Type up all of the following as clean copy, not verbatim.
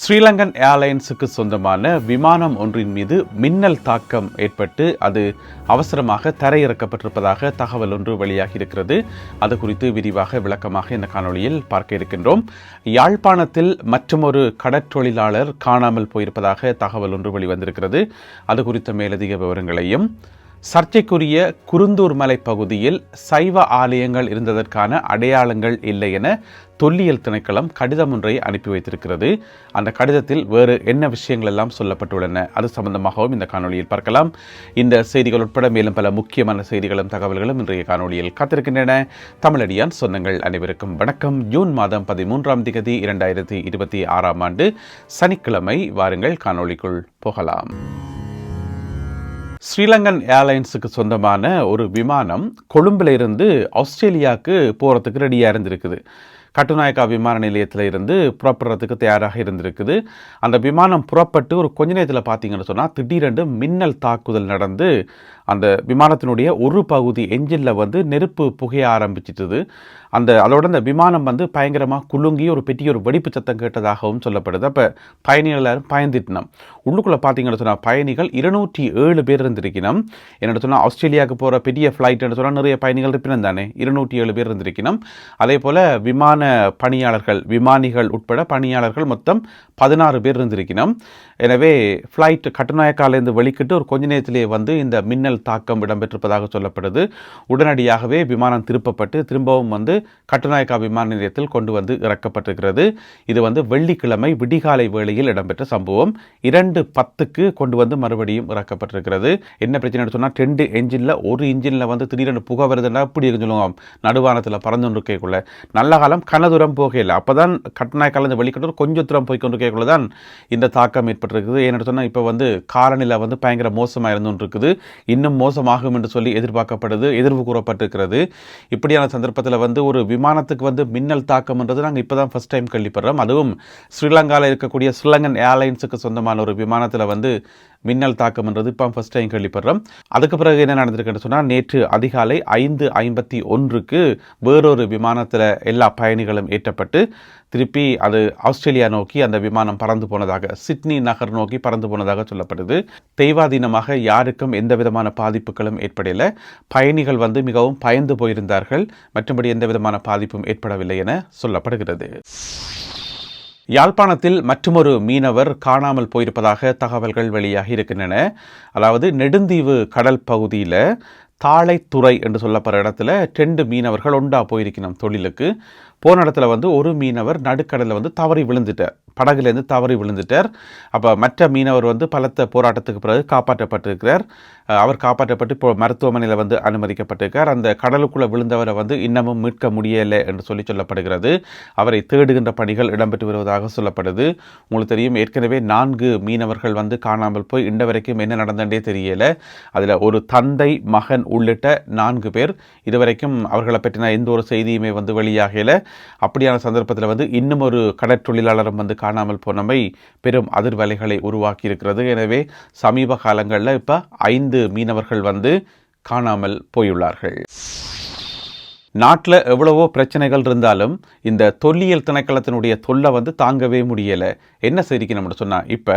ஸ்ரீலங்கன் ஏர்லைன்ஸுக்கு சொந்தமான விமானம் ஒன்றின் மீது மின்னல் தாக்கம் ஏற்பட்டு அது அவசரமாக தரையிறக்கப்பட்டிருப்பதாக தகவல் ஒன்று வெளியாகி இருக்கிறது. அது குறித்து விரிவாக விளக்கமாக இந்த காணொளியில் பார்க்க இருக்கின்றோம். யாழ்ப்பாணத்தில் மற்றொரு கடற்றொழிலாளர் காணாமல் போயிருப்பதாக தகவல் ஒன்று வெளிவந்திருக்கிறது. அது குறித்த மேலதிக விவரங்களையும், சர்ச்சைக்குரிய குருந்தூர் மலை பகுதியில் சைவ ஆலயங்கள் இருந்ததற்கான அடையாளங்கள் இல்லை என தொல்லியல் திணைக்களம் கடிதம் ஒன்றை அனுப்பி வைத்திருக்கிறது. அந்த கடிதத்தில் வேறு என்ன விஷயங்கள் எல்லாம் சொல்லப்பட்டுள்ளன, அது சம்பந்தமாகவும் இந்த காணொலியில் பார்க்கலாம். இந்த செய்திகள் உட்பட மேலும் பல முக்கியமான செய்திகளும் தகவல்களும் இன்றைய காணொலியில் காத்திருக்கின்றன. தமிழடியான் சொந்தங்கள் அனைவருக்கும் வணக்கம். ஜூன் மாதம் 13ஆம் தேதி 2026ஆம் ஆண்டு சனிக்கிழமை. வாருங்கள் காணொலிக்குள் போகலாம். ஸ்ரீலங்கன் ஏர்லைன்ஸுக்கு சொந்தமான ஒரு விமானம் கொழும்பில் இருந்து ஆஸ்திரேலியாவுக்கு போகிறதுக்கு ரெடியாக இருந்திருக்குது. கட்டுநாயக்கா விமான நிலையத்தில் இருந்து புறப்படுறதுக்கு தயாராக இருந்திருக்குது. அந்த விமானம் புறப்பட்டு ஒரு கொஞ்ச நேரத்தில் பார்த்தீங்கன்னு சொன்னால் திடீரென்று மின்னல் தாக்குதல் நடந்து அந்த விமானத்தினுடைய ஒரு பகுதி என்ஜினில் நெருப்பு புகைய ஆரம்பிச்சிட்டுது. அதோட அந்த விமானம் பயங்கரமாக குலுங்கி ஒரு பெரிய ஒரு வெடிப்பு சத்தம் கேட்டதாகவும் சொல்லப்படுது. அப்போ பயணிகள் எல்லாரும் பயந்துட்டினோம். உள்ளுக்குள்ளே பார்த்தீங்கன்னு சொன்னால் பயணிகள் 207 பேர் இருந்திருக்கணும். என்னென்னு சொன்னால் ஆஸ்திரேலியாவுக்கு போகிற பெரிய ஃப்ளைட்டுன்னு சொன்னால் நிறைய பயணிகள் இருப்பினும் தானே, 207 பேர் இருந்திருக்கணும். அதே போல் விமான பணியாளர்கள், விமானிகள் உட்பட பணியாளர்கள் மொத்தம் 16 பேர் இருந்திருக்கணும். எனவே ஃப்ளைட் கட்டுநாயக்காலேருந்து வெளிக்கிட்டு ஒரு கொஞ்ச நேரத்திலேயே இந்த மின்னல் தாக்கம் இடம்பெற்றிருப்பதாக சொல்லப்படுது. உடனடியாகவே விமானம் திருப்பப்பட்டு திரும்பவும் கட்டுநாயக்கா விமான நிலையத்தில் கொண்டு இறக்கப்பட்டிருக்கிறது. இது வெள்ளிக்கிழமை விடிகாலை வேளையில் இடம்பெற்ற சம்பவம். 2:10க்கு கொண்டு மறுபடியும் இறக்கப்பட்டிருக்கிறது. என்ன பிரச்சனை சொன்னால் 2 என்ஜினில் ஒரு இன்ஜினில் திடீரென புகை வருதுன்னா இப்படி சொல்லுவோம், நடுவானத்தில் பறந்து இருக்கக்குள்ள நல்ல காலம் கனதூரம் போகல. அப்போதான் கட்டுநாயக்காலேருந்து வெளிக்கிட்டு கொஞ்சம் தூரம் போய்கொண்டு இருக்கக்குள்ள தான் இந்த தாக்கம் ஏற்பட்டிருக்குது. ஏன்னு சொன்னால் இப்போ காலநிலை பயங்கர மோசமாக இருந்து இருக்குது. இன்னும் மோசமாகும் என்று சொல்லி எதிர்பார்க்கப்படுது, எதிர்வு கூறப்பட்டிருக்கிறது. இப்படியான சந்தர்ப்பத்தில் ஒரு விமானத்துக்கு மின்னல் தாக்கம்ன்றது நாங்கள் இப்போ தான் ஃபர்ஸ்ட் டைம் கேள்விப்படுறோம். அதுவும் ஸ்ரீலங்காவில் இருக்கக்கூடிய ஸ்ரீலங்கன் ஏர்லைன்ஸுக்கு சொந்தமான ஒரு விமானத்தில் மின்னல் தாக்கம்ன்றது இப்போ ஃபர்ஸ்ட் டைம் கேள்விப்படுறோம். அதுக்கு பிறகு என்ன நடந்திருக்குன்னு சொன்னால், நேற்று அதிகாலை 5:51க்கு வேறொரு விமானத்தில் எல்லா பயணிகளும் ஏற்றப்பட்டு திருப்பி அது ஆஸ்திரேலியா நோக்கி அந்த விமானம் பறந்து போனதாக, சிட்னி நகர் நோக்கி பறந்து போனதாக சொல்லப்படுது. தெய்வாதீனமாக யாருக்கும் எந்த விதமான பாதிப்புகளும் ஏற்படலை. பயணிகள் மிகவும் பயந்து போயிருந்தார்கள். மற்றபடி எந்த விதமான பாதிப்பும் ஏற்படவில்லை என சொல்லப்படுகிறது. யாழ்ப்பாணத்தில் மற்றொரு மீனவர் காணாமல் போயிருப்பதாக தகவல்கள் வெளியாகி இருக்கின்றன. அதாவது நெடுந்தீவு கடல் பகுதியில் தாளைத்துறை என்று சொல்லப்படுற இடத்துல 2 மீனவர்கள் ஒன்றா போயிருக்கணும் தொழிலுக்கு. போன இடத்துல ஒரு மீனவர் நடுக்கடலில் தவறி விழுந்துட்டார், படகுலேருந்து தவறி விழுந்துட்டார். அப்போ மற்ற மீனவர் பலத்த போராட்டத்துக்கு பிறகு காப்பாற்றப்பட்டிருக்கிறார். அவர் காப்பாற்றப்பட்டு இப்போ மருத்துவமனையில் அனுமதிக்கப்பட்டிருக்கார். அந்த கடலுக்குள்ளே விழுந்தவரை இன்னமும் மீட்க முடியலை என்று சொல்லப்படுகிறது. அவரை தேடுகின்ற பணிகள் இடம்பெற்று வருவதாக சொல்லப்படுது. உங்களுக்கு தெரியும், ஏற்கனவே 4 மீனவர்கள் காணாமல் போய் இன்று வரைக்கும் என்ன நடந்தே தெரியலை. அதில் ஒரு தந்தை, மகன் உள்ளிட்ட 4 பேர். இதுவரைக்கும் அவர்களை பற்றின எந்த ஒரு செய்தியுமே வெளியாகலை. அப்படியான சந்தர்ப்பத்தில் இன்னும் ஒரு கடற்றொழிலாளரும் காணாமல் போனமை பெரும் அதிர்வலைகளை உருவாக்கி இருக்கிறது. எனவே சமீப காலங்களில் இப்போ 5 மீனவர்கள் காணாமல் போயுள்ளார்கள். நாட்டில் எவ்வளவோ பிரச்சனைகள் இருந்தாலும் இந்த தொல்லியல் திணைக்களத்தினுடைய தொல்லை தாங்கவே முடியலை. என்ன செய்திக்கணும்னு சொன்னால், இப்போ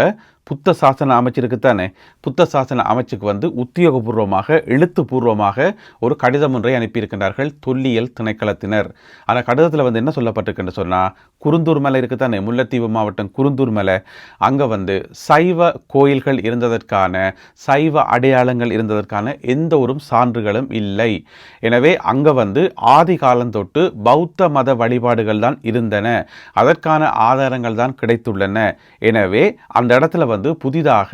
புத்த சாசன அமைச்சிருக்குத்தானே, புத்த சாசன அமைச்சுக்கு உத்தியோகபூர்வமாக எழுத்துப்பூர்வமாக ஒரு கடிதம் ஒன்றை அனுப்பியிருக்கின்றார்கள் தொல்லியல் திணைக்களத்தினர். அந்த கடிதத்தில் என்ன சொல்லப்பட்டிருக்குன்னு சொன்னால், குருந்தூர் மலை இருக்குத்தானே, முல்லைத்தீவு மாவட்டம் குருந்தூர் மலை, அங்கே சைவ கோயில்கள் இருந்ததற்கான, சைவ அடையாளங்கள் இருந்ததற்கான எந்த ஒரு சான்றுகளும் இல்லை. எனவே அங்கே ஆதி காலம் தொட்டு பௌத்த மத வழிபாடுகள் தான் இருந்தன, அதற்கான ஆதாரங்கள் தான் கிடைத்துள்ளன. எனவே அந்த இடத்துல புதிதாக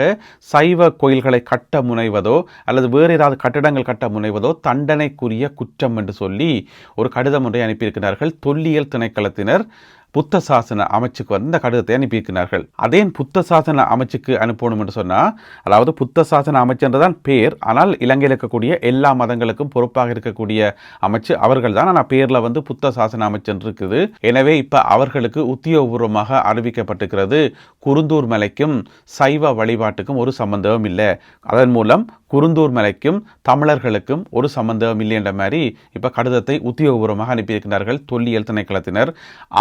சைவ கோயில்களை கட்ட முனைவதோ அல்லது வேறு ஏதாவது கட்டடங்கள் கட்ட முனைவதோ தண்டனைக்குரிய குற்றம் என்று சொல்லி ஒரு கடிதம் ஒன்றை அனுப்பியிருக்கிறார்கள் தொல்லியல் திணைக்களத்தினர். புத்த சாசன அமைச்சுக்கு இந்த கடிதத்தை அனுப்பியிருக்கிறார்கள். அதே புத்த சாசன அமைச்சுக்கு அனுப்பணும் என்று சொன்னால், அதாவது புத்த சாசன அமைச்சன்றதான் பேர், ஆனால் இலங்கையில் இருக்கக்கூடிய எல்லா மதங்களுக்கும் பொறுப்பாக இருக்கக்கூடிய அமைச்சு அவர்கள் தான். ஆனால் பேரில் புத்த சாசன அமைச்சர் இருக்குது. எனவே இப்போ அவர்களுக்கு உத்தியோகபூர்வமாக அறிவிக்கப்பட்டிருக்கிறது, குருந்தூர் மலைக்கும் சைவ வழிபாட்டுக்கும் ஒரு சம்பந்தமும் இல்லை. அதன் மூலம் குருந்தூர் மலைக்கும் தமிழர்களுக்கும் ஒரு சம்பந்தம் இல்லை என்ற மாதிரி இப்போ கடிதத்தை உத்தியோகபூர்வமாக அனுப்பியிருக்கிறார்கள் தொல்லியல் திணைக்களத்தினர்.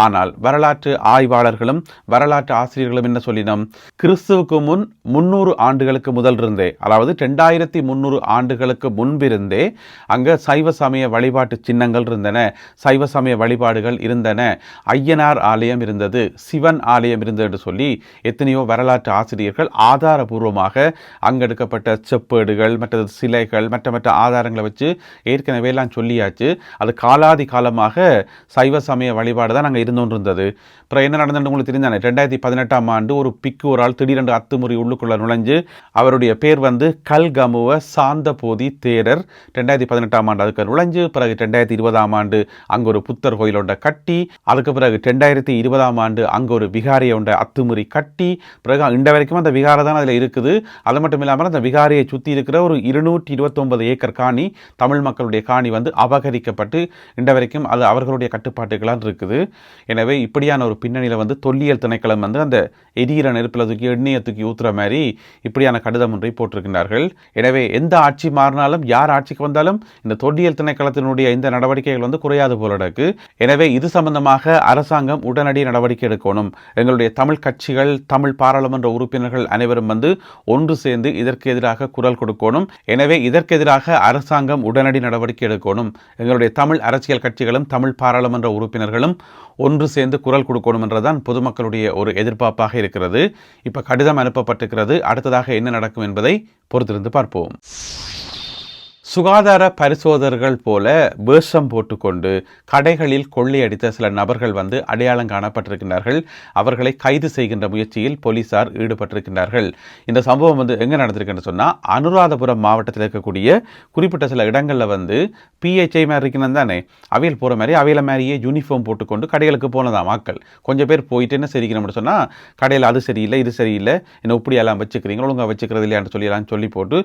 ஆனால் வரலாற்று ஆய்வாளர்களும் வரலாற்று ஆசிரியர்களும் என்ன சொல்லினோம், கிறிஸ்துவுக்கு முன் 300 ஆண்டுகளுக்கு முதல் இருந்தே, அதாவது 2300 ஆண்டுகளுக்கு முன்பிருந்தே அங்கே சைவ சமய வழிபாட்டு சின்னங்கள் இருந்தன, சைவ சமய வழிபாடுகள் இருந்தன, ஐயனார் ஆலயம் இருந்தது, சிவன் ஆலயம் இருந்தது என்று சொல்லி எத்தனையோ வரலாற்று ஆசிரியர்கள் ஆதாரபூர்வமாக அங்கெடுக்கப்பட்ட செப்பேடுகள், மற்றது சிலைகள், மற்ற ஆதாரங்களை வச்சு ஏற்கனவே எல்லாம் சொல்லியாச்சு. அது காலாதி காலமாக சைவ சமய வழிபாடு தான் நாங்கள் இருந்தோன்றிருந்தது. அப்புறம் என்ன நடந்தது உங்களுக்கு தெரிஞ்சானே, 2018ஆம் ஆண்டு ஒரு பிக்கு ஒரு ஆள் திடீரென்று அத்துமுறி உள்ளுக்குள்ள நுழைஞ்சு, அவருடைய பேர் வந்து கல்கமுவ சாந்தபோதி தேரர். 2018ஆம் ஆண்டு அதுக்கு நுழைஞ்சு, பிறகு 2020ஆம் ஆண்டு அங்கே ஒரு புத்தர் கோயில் ஒன்றை கட்டி, அதுக்கு பிறகு 2020ஆம் ஆண்டு அங்கே ஒரு விகாரியை ஒன்றை அத்துமுறி கட்டி, பிறகு இந்த வரைக்கும் அந்த விகாரை தான் அதில் இருக்குது. அது மட்டும் இல்லாமல் அந்த விகாரியை சுற்றி இருக்கிற ஒரு 229 ஏக்கர் காணி, தமிழ் மக்களுடைய காணி வந்து அபகரிக்கப்பட்டு இந்த வரைக்கும் அது அவர்களுடைய கட்டுப்பாட்டுகளால் இருக்குது. எனவே இப்படியான ஒரு பின்னணியில் வந்து தொல்லியல் திணைக்களம் வந்து அந்த எரியிற நெருப்பில் தூக்கி எண்ணெயை தூக்கி ஊற்றுற மாதிரி இப்படியான கடிதம் ஒன்றை போட்டிருக்கிறார்கள். எனவே எந்த ஆட்சி மாறினாலும், யார் ஆட்சிக்கு வந்தாலும் இந்த தொல்லியல் திணைக்களத்தினுடைய இந்த நடவடிக்கைகள் வந்து குறையாது போல இருக்கு. எனவே இது சம்பந்தமாக அரசாங்கம் உடனடி நடவடிக்கை எடுக்கணும். எங்களுடைய தமிழ் கட்சிகள், தமிழ் பாராளுமன்ற உறுப்பினர்கள் அனைவரும் வந்து ஒன்று சேர்ந்து இதற்கு எதிராக குரல் கொடுக்கணும். எனவே இதற்கு எதிராக அரசாங்கம் உடனடி நடவடிக்கை எடுக்கணும். எங்களுடைய தமிழ் அரசியல் கட்சிகளும் தமிழ் பாராளுமன்ற உறுப்பினர்களும் ஒன்று சேர்ந்து குரல் கொடுக்கணும் என்றுதான் பொதுமக்களுடைய ஒரு எதிர்பார்ப்பாக இருக்கிறது. இப்ப கடிதம் அனுப்பப்பட்டிருக்கிறது. அடுத்ததாக என்ன நடக்கும் என்பதை பொறுத்திருந்து பார்ப்போம். சுகாதார பரிசோதகர்கள் போல வேஷம் போட்டுக்கொண்டு கடைகளில் கொள்ளையடித்த சில நபர்கள் வந்து அடையாளம் காணப்பட்டிருக்கிறார்கள். அவர்களை கைது செய்கின்ற முயற்சியில் போலீசார் ஈடுபட்டிருக்கிறார்கள். இந்த சம்பவம் வந்து எங்கே நடந்திருக்குன்னு சொன்னால், அனுராதபுரம் மாவட்டத்தில் இருக்கக்கூடிய குறிப்பிட்ட சில இடங்களில் வந்து பிஹெச்ஐ மாதிரி இருக்கணும் தானே, அவையில் போகிற மாதிரி அவையில மாதிரியே யூனிஃபார்ம் போட்டுக்கொண்டு கடைகளுக்கு போனதான் மக்கள். கொஞ்சம் பேர் போயிட்டு என்ன சரிக்கணும்னு சொன்னால், கடையில் அது சரியில்லை, இது சரியில்லை, என்ன இப்படியெல்லாம் வச்சுக்கிறீங்க, ஒழுங்காக வச்சுக்கிறது இல்லையான்னு சொல்லி போட்டு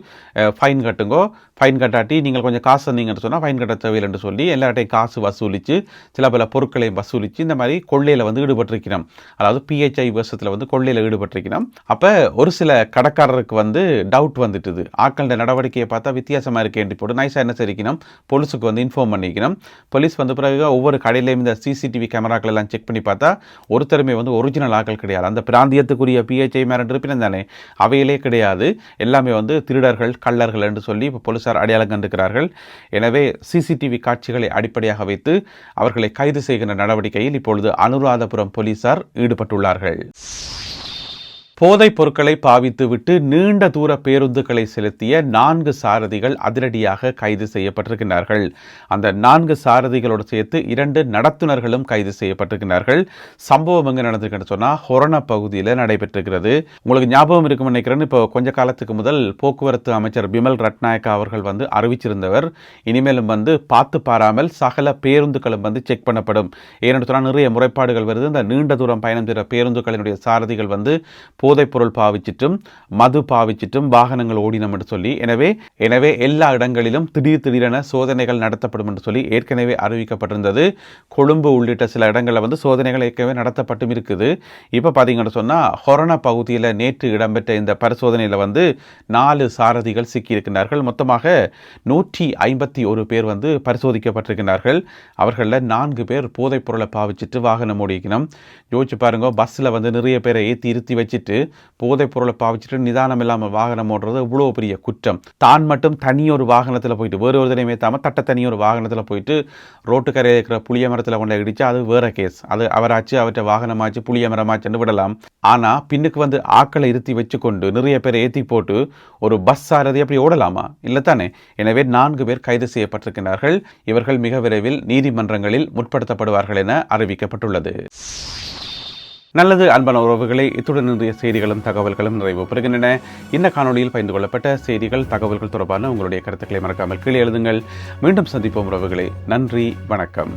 ஃபைன் கட்டுங்கோ, ஃபைன் கட்டாட்டி நீங்கள் கொஞ்சம் காசு தந்தீங்கன்னு சொன்னால் ஃபைன் கட்ட தேவையில்லை என்று சொல்லி எல்லார்ட்டையும் காசு வசூலித்து சில பல பொருட்களையும் வசூலித்து இந்த மாதிரி கொள்ளையில் வந்து ஈடுபட்டிருக்கிறோம். அதாவது பிஹெச்ஐ வருஷத்தில் வந்து கொள்ளையில் ஈடுபட்டிருக்கிறோம். அப்போ ஒரு சில கடைக்காரருக்கு வந்து டவுட் வந்துட்டுது, ஆக்களோட நடவடிக்கையை பார்த்தா வித்தியாசமாக இருக்கேன் போட்டு நைஸாக என்ன சரிக்கணும், போலீஸுக்கு வந்து இன்ஃபார்ம் பண்ணிக்கணும். போலீஸ் வந்து பிறகு ஒவ்வொரு கடையிலையும் இந்த சிசிடிவி கேமராக்கள் எல்லாம் செக் பண்ணி பார்த்தா ஒருத்தருமே வந்து ஒரிஜினல் ஆக்கள் கிடையாது. அந்த பிராந்தியத்துக்குரிய பிஹெச்ஐ மேரண்ட் இருப்பினும் தானே அவையிலே கிடையாது, எல்லாமே வந்து திருடர்கள், கள்ளர்கள் என்று சொல்லி இப்போ போலீசார் அடையாளம் கண்டிருக்கிறார்கள். எனவே சிசிடிவி காட்சிகளை அடிப்படையாக வைத்து அவர்களை கைது செய்கின்ற நடவடிக்கையில் இப்பொழுது அனுராதபுரம் போலீசார் ஈடுபட்டுள்ளார்கள். போதைப் பொருட்களை பாவித்துவிட்டு நீண்ட தூர பேருந்துகளை செலுத்திய 4 சாரதிகள் அதிரடியாக கைது செய்யப்பட்டிருக்கிறார்கள். அந்த 4 சாரதிகளோடு சேர்த்து 2 நடத்துனர்களும் கைது செய்யப்பட்டிருக்கிறார்கள். சம்பவம் எங்கே நடந்திருக்குன்னு சொன்னால், ஹொரண பகுதியில் நடைபெற்றிருக்கிறது. உங்களுக்கு ஞாபகம் இருக்கும்னு நினைக்கிறேன்னு, இப்போ கொஞ்ச காலத்துக்கு முதல் போக்குவரத்து அமைச்சர் பிமல் ரட்நாயக்கா அவர்கள் வந்து அறிவிச்சிருந்தவர், இனிமேலும் வந்து பார்த்து பாராமல் சகல பேருந்துகளும் வந்து செக் பண்ணப்படும். ஏனென்று சொன்னால் நிறைய முறைப்பாடுகள் வருது. இந்த நீண்ட தூரம் பயணம் செய்கிற பேருந்துகளினுடைய சாரதிகள் வந்து போதைப்பொருள் பாவிச்சிட்டும் மது பாவிச்சிட்டும் வாகனங்கள் ஓடினோம் என்று சொல்லி, எனவே எல்லா இடங்களிலும் திடீரென சோதனைகள் நடத்தப்படும் என்று சொல்லி ஏற்கனவே அறிவிக்கப்பட்டிருந்தது. கொழும்பு உள்ளிட்ட சில இடங்களில் வந்து சோதனைகள் ஏற்கனவே நடத்தப்பட்டும் இருக்குது. இப்போ பார்த்தீங்கன்னு சொன்னால், ஹொரண பகுதியில் நேற்று இடம்பெற்ற இந்த பரிசோதனையில் வந்து 4 சாரதிகள் சிக்கியிருக்கிறார்கள். மொத்தமாக 151 பேர் வந்து பரிசோதிக்கப்பட்டிருக்கிறார்கள். அவர்களில் 4 பேர் போதைப் பொருளை பாவிச்சிட்டு வாகனம் ஓடிக்கணும். யோசிச்சு பாருங்க, பஸ்ஸில் வந்து நிறைய பேரை இருத்தி வச்சுட்டு போதைப் பொருளை பாவிச்சுட்டு நிதானம் இல்லாமல் வாகனம் ஓடுறது இவ்வளோ பெரிய குற்றம். தான் மட்டும் தனியொரு வாகனத்தில் போயிட்டு, வேறு ஒரு தினமே தாம தனியொரு வாகனத்தில் போயிட்டு ரோட்டுக்கரையில் இருக்கிற புளிய மரத்தில் கொண்டு இடிச்சு அது வேற கேஸ். அது அவராச்சு, அவற்றை வாகனமாச்சு, புளிய மரமாச்சுன்னு விடலாம். ஆனால் பின்னுக்கு வந்து ஆக்களை இருத்தி வச்சு கொண்டு நிறைய பேரை ஏற்றி போட்டு ஒரு பஸ் சாரதி அப்படி ஓடலாமா? இல்லை தானே. எனவே 4 பேர் கைது செய்யப்பட்டிருக்கிறார்கள். இவர்கள் மிக விரைவில் நீதிமன்றங்களில் முற்படுத்தப்படுவார்கள் என அறிவிக்கப்பட்டுள்ளது. நல்லது அன்பான உறவுகளை, இத்துடன் இன்றைய செய்திகளும் தகவல்களும் நிறைவு பெறுகின்றன. இந்த காணொலியில் பகிர்ந்து கொள்ளப்பட்ட செய்திகள், தகவல்கள் தொடர்பான உங்களுடைய கருத்துக்களை மறக்காமல் கீழே எழுதுங்கள். மீண்டும் சந்திப்போம் உறவுகளை. நன்றி, வணக்கம்.